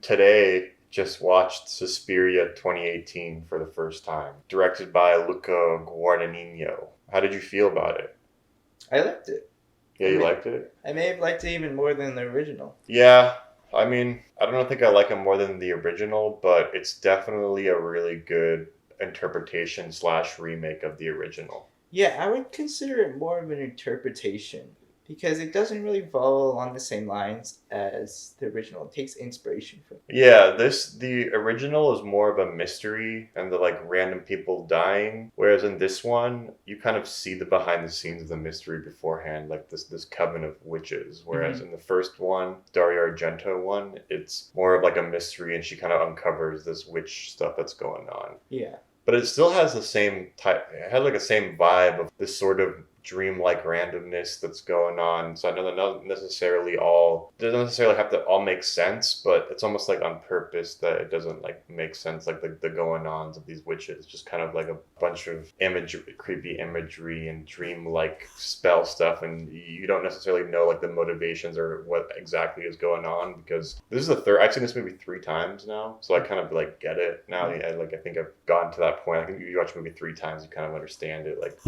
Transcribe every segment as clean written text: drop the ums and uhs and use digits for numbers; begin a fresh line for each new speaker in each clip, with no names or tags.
today just watched Suspiria 2018 for the first time, directed by Luca Guadagnino. How did you feel about it?
I liked it.
Yeah, you liked it?
I may have liked it even more than the original.
Yeah, I mean, I don't think I like it more than the original, but it's definitely a really good interpretation / remake of the original.
Yeah, I would consider it more of an interpretation because it doesn't really follow on the same lines as the original. It takes inspiration from it.
Yeah, the original is more of a mystery and the like random people dying, whereas in this one you kind of see the behind the scenes of the mystery beforehand, like this coven of witches. Whereas in the first one, Dario Argento one, it's more of like a mystery and she kind of uncovers this witch stuff that's going on.
Yeah.
But it still has the same type. It has like the same vibe of this sort of dreamlike randomness that's going on. So I know that doesn't necessarily have to all make sense, but it's almost like on purpose that it doesn't like make sense. Like the going ons of these witches, just kind of like a bunch of creepy imagery and dreamlike spell stuff, and you don't necessarily know like the motivations or what exactly is going on because this is the third. I've seen this movie 3 times now, so I kind of like get it now. I think I've gotten to that point. I think you watch a movie 3 times, you kind of understand it like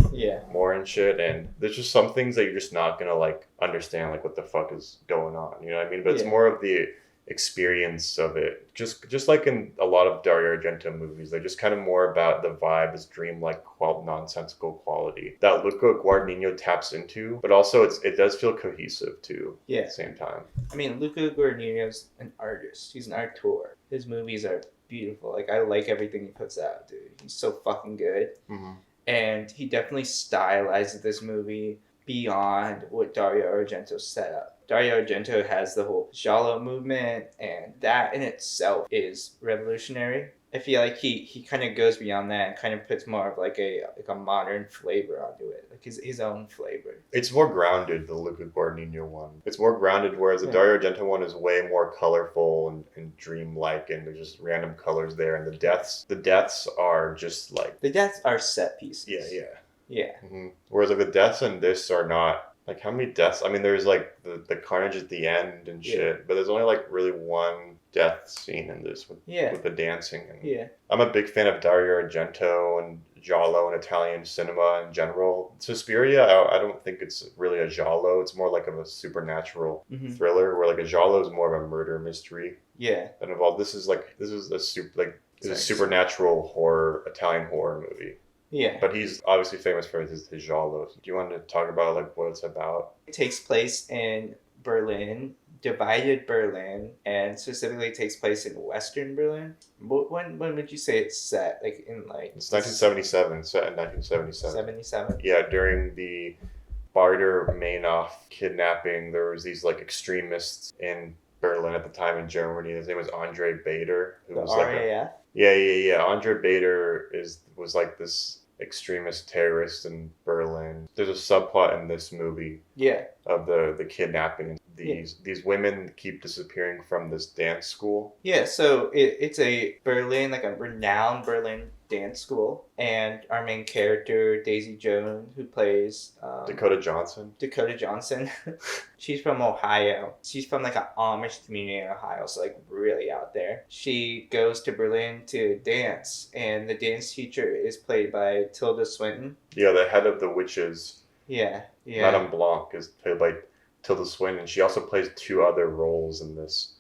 more and shit. And there's just some things that you're just not gonna like understand, like what the fuck is going on, you know what I mean? But it's more of the experience of it, just like in a lot of Dario Argento movies. They're just kind of more about the vibe, this dreamlike nonsensical quality that Luca Guadagnino taps into, but also it does feel cohesive too at the same time.
I mean, Luca Guadagnino's an artist. He's an auteur. His movies are beautiful. Like, I like everything he puts out, dude. He's so fucking good. And he definitely stylized this movie beyond what Dario Argento set up. Dario Argento has the whole giallo movement, and that in itself is revolutionary. I feel like he kind of goes beyond that and kind of puts more of like a modern flavor onto it, like his own flavor. It's
more grounded, the Luca Guadagnino one. It's more grounded, whereas the Dario Argento one is way more colorful and dreamlike, and there's just random colors there. And the deaths are just like...
The deaths are set pieces. Yeah.
Whereas like the deaths in this are not... Like, how many deaths? I mean, there's like the carnage at the end and shit, but there's only like really one death scene in this with the dancing. And I'm a big fan of Dario Argento and giallo and Italian cinema in general. Suspiria, I don't think it's really a giallo. It's more like of a supernatural thriller, where like a giallo is more of a murder mystery.
Yeah.
And involved. This is a supernatural horror, Italian horror movie.
Yeah.
But he's obviously famous for his giallos. Do you want to talk about like what it's about?
It takes place in Berlin, divided Berlin, and specifically takes place in Western Berlin. When would you say it's set? Like in like...
It's 1977, set in 1977.
77?
Yeah, during the Baader-Meinhof kidnapping, there was these like extremists in Berlin at the time in Germany. His name was Andre Bader. Who was
RAF?
Yeah. Andre Bader was like this extremist terrorist in Berlin. There's a subplot in this movie of the kidnapping. These women keep disappearing from this dance school. Yeah, so
it's a Berlin, like a renowned Berlin dance school, and our main character, Daisy Jones, who plays
Dakota Johnson.
She's from Ohio. She's from like an Amish community in Ohio, so like really out there. She goes to Berlin to dance, and the dance teacher is played by Tilda Swinton.
Yeah, the head of the witches.
Yeah.
Madame Blanc is played by Tilda Swinton. She also plays 2 other roles in this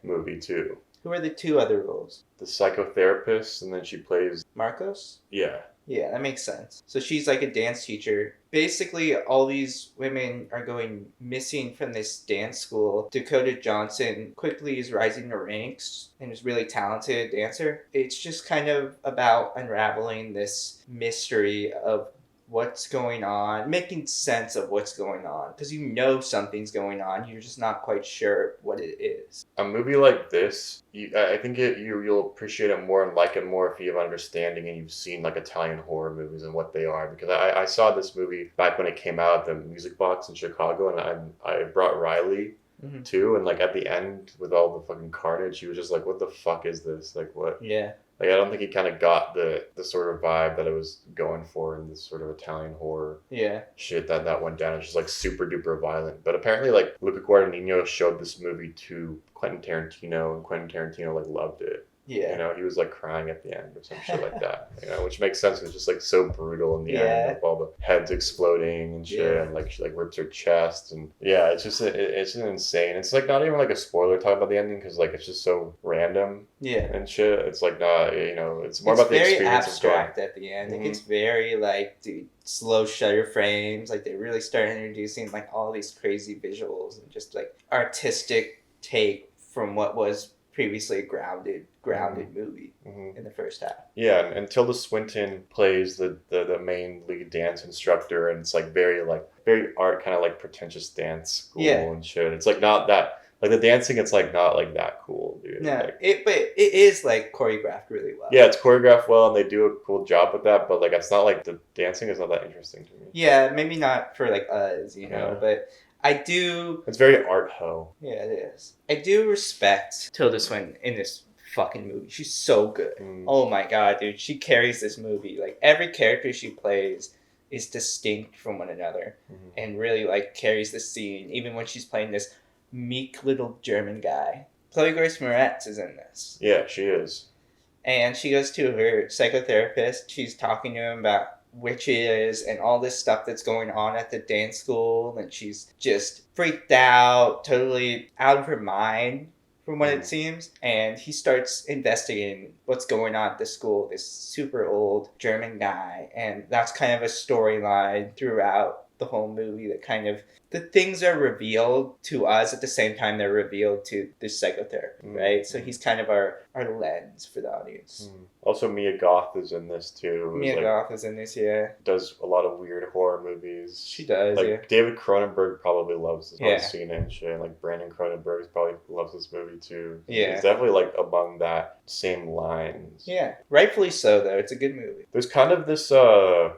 movie too.
Who are the 2 other roles?
The psychotherapist, and then she plays...
Marcos?
Yeah.
Yeah, that makes sense. So she's like a dance teacher. Basically, all these women are going missing from this dance school. Dakota Johnson quickly is rising the ranks and is really talented dancer. It's just kind of about unraveling this mystery of what's going on, making sense of what's going on, because you know something's going on, you're just not quite sure what it is.
A movie like this, I think you'll appreciate it more and like it more if you have understanding and you've seen like Italian horror movies and what they are. Because I saw this movie back when it came out at the Music Box in Chicago, and I brought Riley too, and like at the end with all the fucking carnage, he was just like, what the fuck is this? Like, what?
Yeah.
Like, I don't think he kind of got the sort of vibe that it was going for in this sort of Italian horror shit that went down. It's just like super duper violent. But apparently, like, Luca Guadagnino showed this movie to Quentin Tarantino, and Quentin Tarantino like loved it.
Yeah.
You know, he was like crying at the end or some shit like that. You know, which makes sense. It's just like so brutal in the end, with all the heads exploding and shit, and like she like rips her chest, and it's just it's insane. It's like not even like a spoiler talking about the ending because like it's just so random. And shit. It's like not, you know, it's more about the experience.
It's very abstract at the end. Like, it's very like, dude, slow shutter frames. Like they really start introducing like all these crazy visuals and just like artistic take from what was previously a grounded movie in the first half. Yeah,
and Tilda Swinton plays the main lead dance instructor, and it's like very art, kind of like pretentious dance school and shit. It's like not that. Like, the dancing, it's, like, not, like, that cool, dude.
No,
like,
but it is, like, choreographed really well.
Yeah, it's choreographed well, and they do a cool job with that, but, like, it's not, like, the dancing is not that interesting to me.
Yeah, maybe not for, like, us, you know, but I do...
It's very art-ho.
Yeah, it is. I do respect Tilda Swinton in this fucking movie. She's so good. Oh, my God, dude. She carries this movie. Like, every character she plays is distinct from one another and really, like, carries the scene, even when she's playing this meek little German guy. Chloë Grace Moretz is in this.
Yeah, she is.
And she goes to her psychotherapist. She's talking to him about witches and all this stuff that's going on at the dance school. And she's just freaked out, totally out of her mind from what it seems. And he starts investigating what's going on at the school, this super old German guy. And that's kind of a storyline throughout the whole movie, that kind of the things are revealed to us at the same time they're revealed to the psychotherapist, right? So he's kind of our lens for the audience.
Also, Mia Goth is in this too.
Mia Goth is in this,
does a lot of weird horror movies.
She does,
like, David Cronenberg probably loves this. I've seen it and shit. Like, Brandon Cronenberg probably loves this movie too. It's definitely, like, among that same lines.
Yeah, rightfully so, though. It's a good movie.
There's kind of this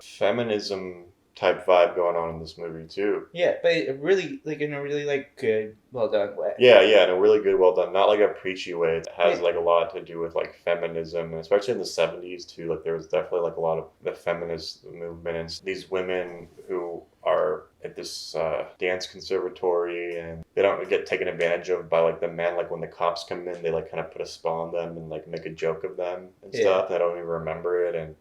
feminism type vibe going on in this movie too.
Yeah, but really, like, in a really, like, good, well done way.
Yeah, in a really good, well done. Not like a preachy way. It has like a lot to do with like feminism, and especially in the 70s too. Like, there was definitely like a lot of the feminist movement, and these women who are at this dance conservatory, and they don't get taken advantage of by like the men. Like, when the cops come in, they like kind of put a spell on them and like make a joke of them and stuff. And I don't even remember it. And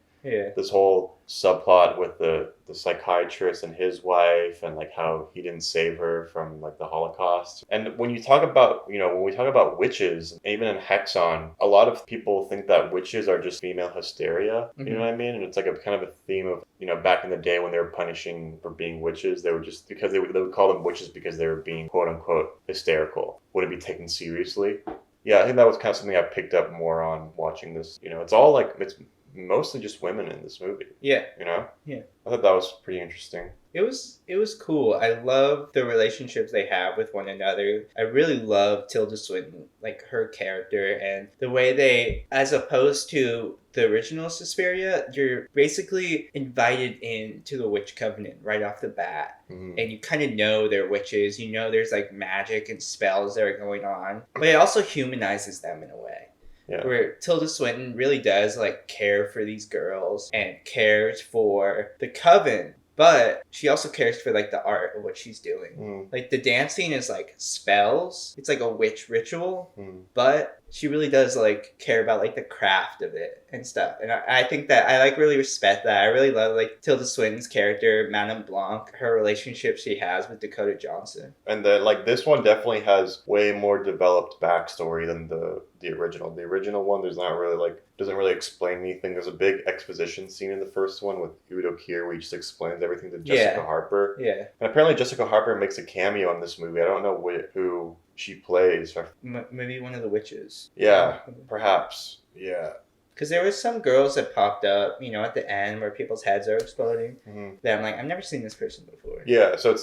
this whole subplot with the psychiatrist and his wife, and like how he didn't save her from like the Holocaust. And when you talk about, when we talk about witches, even in Hexon, a lot of people think that witches are just female hysteria. You know what I mean? And it's like a kind of a theme of, back in the day when they were punishing for being witches, they were just, because they would call them witches because they were being quote unquote hysterical. Would it be taken seriously? Yeah, I think that was kind of something I picked up more on watching this. It's all like, it's mostly just women in this movie.
Yeah.
I thought that was pretty interesting.
It was cool. I love the relationships they have with one another. I really love Tilda Swinton, like her character, and the way they, as opposed to the original Suspiria, you're basically invited into the witch covenant right off the bat. And you kind of know they're witches. There's like magic and spells that are going on. But it also humanizes them in a way. Yeah. Where Tilda Swinton really does like care for these girls and cares for the coven, but she also cares for like the art of what she's doing. Like, the dancing is like spells. It's like a witch ritual, but she really does like care about like the craft of it and stuff. And I think that I like really respect that. I really love like Tilda Swinton's character, Madame Blanc, her relationship she has with Dakota Johnson.
And then like this one definitely has way more developed backstory than the original. The original one, there's not really like, doesn't really explain anything. There's a big exposition scene in the first one with Udo Kier where he just explains everything to Jessica Harper.
Yeah.
And apparently Jessica Harper makes a cameo in this movie. I don't know who she plays.
Maybe one of the witches.
Yeah, perhaps. Yeah.
Because there was some girls that popped up, at the end where people's heads are exploding. That I'm like, I've never seen this person before.
Yeah, so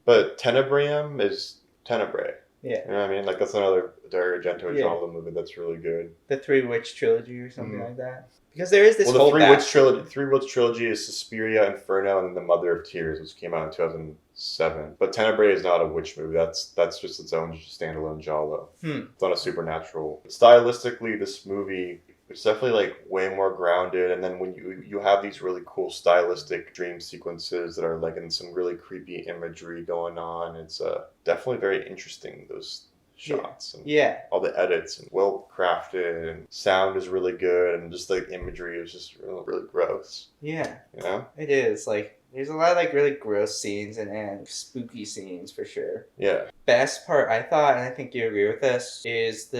but Tenebrium is Tenebrae.
Yeah.
You know what I mean? Like, that's another Dario Argento genre movie that's really good.
The Three Witch Trilogy or something like that. Because there is this
whole the Three Witch Trilogy is Suspiria, Inferno, and The Mother of Tears, which came out in 2007. But Tenebrae is not a witch movie. That's just its own standalone genre. It's not a supernatural. Stylistically, this movie It's definitely like way more grounded, and then when you have these really cool stylistic dream sequences that are like in some really creepy imagery going on, it's definitely very interesting, those shots and all the edits, and well crafted, and sound is really good, and just like imagery is just really, really gross.
Yeah.
You know?
It is. Like, there's a lot of like really gross scenes and spooky scenes for sure.
Yeah.
Best part, I thought, and I think you agree with this, is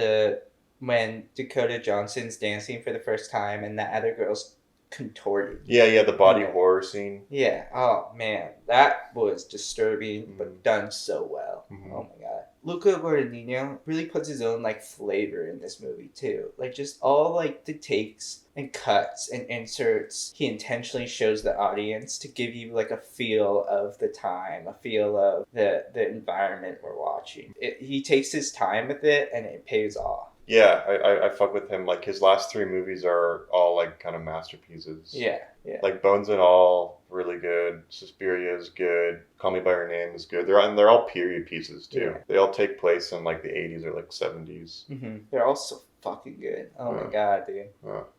when Dakota Johnson's dancing for the first time and the other girl's contorted.
Yeah, the body horror scene.
Yeah. Oh man, that was disturbing, but done so well. Oh my god. Luca Guadagnino really puts his own like flavor in this movie too. Like just all like the takes and cuts and inserts, he intentionally shows the audience to give you like a feel of the time, a feel of the environment we're watching. He takes his time with it, and it pays off.
Yeah, I fuck with him. Like, his last 3 movies are all, like, kind of masterpieces.
Yeah.
Like, Bones and All, really good. Suspiria is good. Call Me By Your Name is good. They're all period pieces, too. Yeah. They all take place in, like, the 80s or, like, 70s.
Mm-hmm. They're all so fucking good. Oh my god, dude.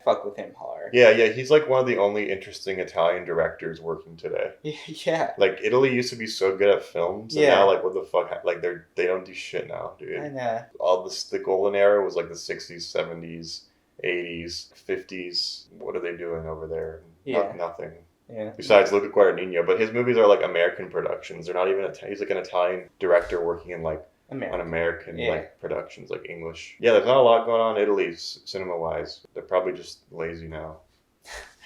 Fuck with him hard.
Yeah, he's like one of the only interesting Italian directors working today.
Yeah.
Like, Italy used to be so good at films, and now, like, what the fuck? Like, they don't do shit now, dude.
I know.
All this, the golden era was like the 60s, 70s, 80s, 50s. What are they doing over there?
Yeah.
Nothing.
Yeah.
Besides Luca Guadagnino, but his movies are like American productions. They're not even he's like an Italian director working in like on American like productions, like English. Yeah, there's not a lot going on in Italy cinema wise. They're probably just lazy now.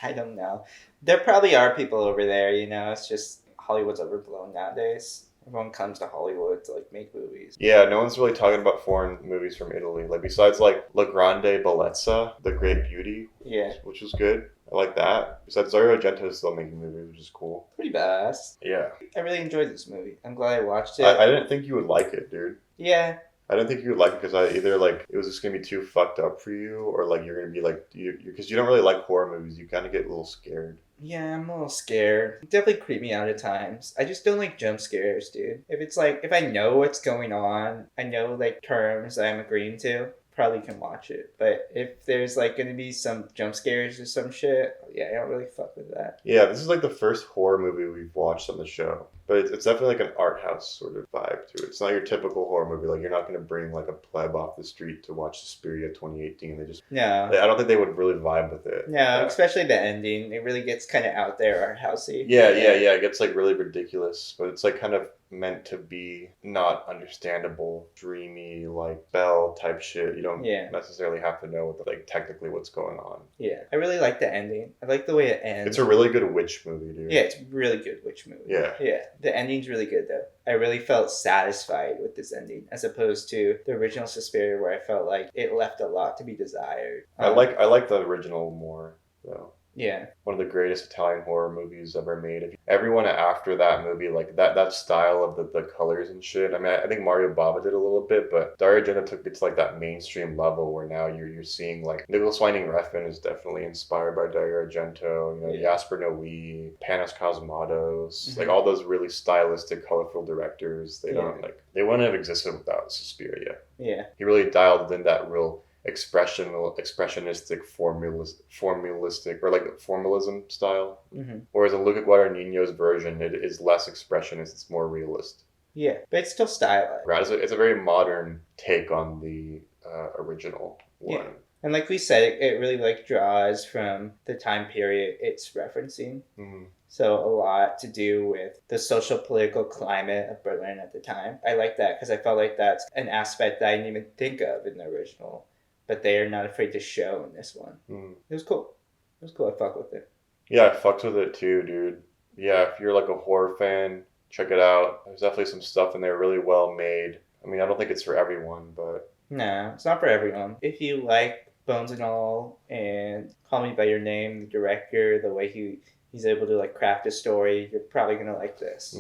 I don't know. There probably are people over there, you know. It's just Hollywood's overblown nowadays. Everyone comes to Hollywood to like make movies.
Yeah, no one's really talking about foreign movies from Italy. Like besides like La Grande Bellezza, The Great Beauty.
Yeah.
Which was good. I like that. Besides, Dario Argento is still making movies, which is cool.
Pretty badass.
Yeah.
I really enjoyed this movie. I'm glad I watched it.
I didn't think you would like it, dude.
Yeah.
I didn't think you would like it because either like it was just gonna be too fucked up for you, or like you're gonna be like because you don't really like horror movies. You kind of get a little scared.
Yeah, I'm a little scared. It definitely creep me out at times. I just don't like jump scares, dude. If I know what's going on, I know like terms that I'm agreeing to, probably can watch it. But if there's like gonna be some jump scares or some shit, yeah, I don't really fuck with that.
Yeah, this is like the first horror movie we've watched on the show. But it's definitely like an art house sort of vibe to it. It's not your typical horror movie. Like, you're not going to bring like a pleb off the street to watch Suspiria 2018. I don't think they would really vibe with it.
No, especially the ending. It really gets kind of out there, art housey.
Yeah. It gets like really ridiculous, but it's like kind of meant to be not understandable, dreamy, like Belle type shit. You don't necessarily have to know like technically what's going on.
Yeah, I really like the ending. I like the way it ends.
It's a really good witch movie, dude.
Yeah, it's a really good witch movie.
Yeah.
The ending's really good though. I really felt satisfied with this ending as opposed to the original Suspiria where I felt like it left a lot to be desired.
I like the original more though.
Yeah.
One of the greatest Italian horror movies ever made. Everyone after that movie, like that style of the colors and shit. I mean, I think Mario Bava did a little bit, but Dario Argento took it to like that mainstream level where now you're seeing like Nicholas Winding Refn is definitely inspired by Dario Argento. You know, Jasper Noé, Panos Cosmatos, like all those really stylistic, colorful directors. They wouldn't have existed without Suspiria.
Yeah.
He really dialed in that real expressionistic formalistic or like formalism style, whereas in Luca Guadagnino's version it is less expressionist, it's more realist.
Yeah, but it's still stylized.
Right, it's a very modern take on the original one.
And like we said, it really like draws from the time period it's referencing. So a lot to do with the social political climate of Berlin at the time. I like that because I felt like that's an aspect that I didn't even think of in the original, but they are not afraid to show in this one. It was cool. I fucked with it. Yeah,
I fucked with it too, dude. Yeah, if you're like a horror fan, check it out. There's definitely some stuff in there really well made. I mean, I don't think it's for everyone, but...
No, it's not for everyone. If you like Bones and All and Call Me By Your Name, the director, the way he's able to like craft a story, you're probably going to like this.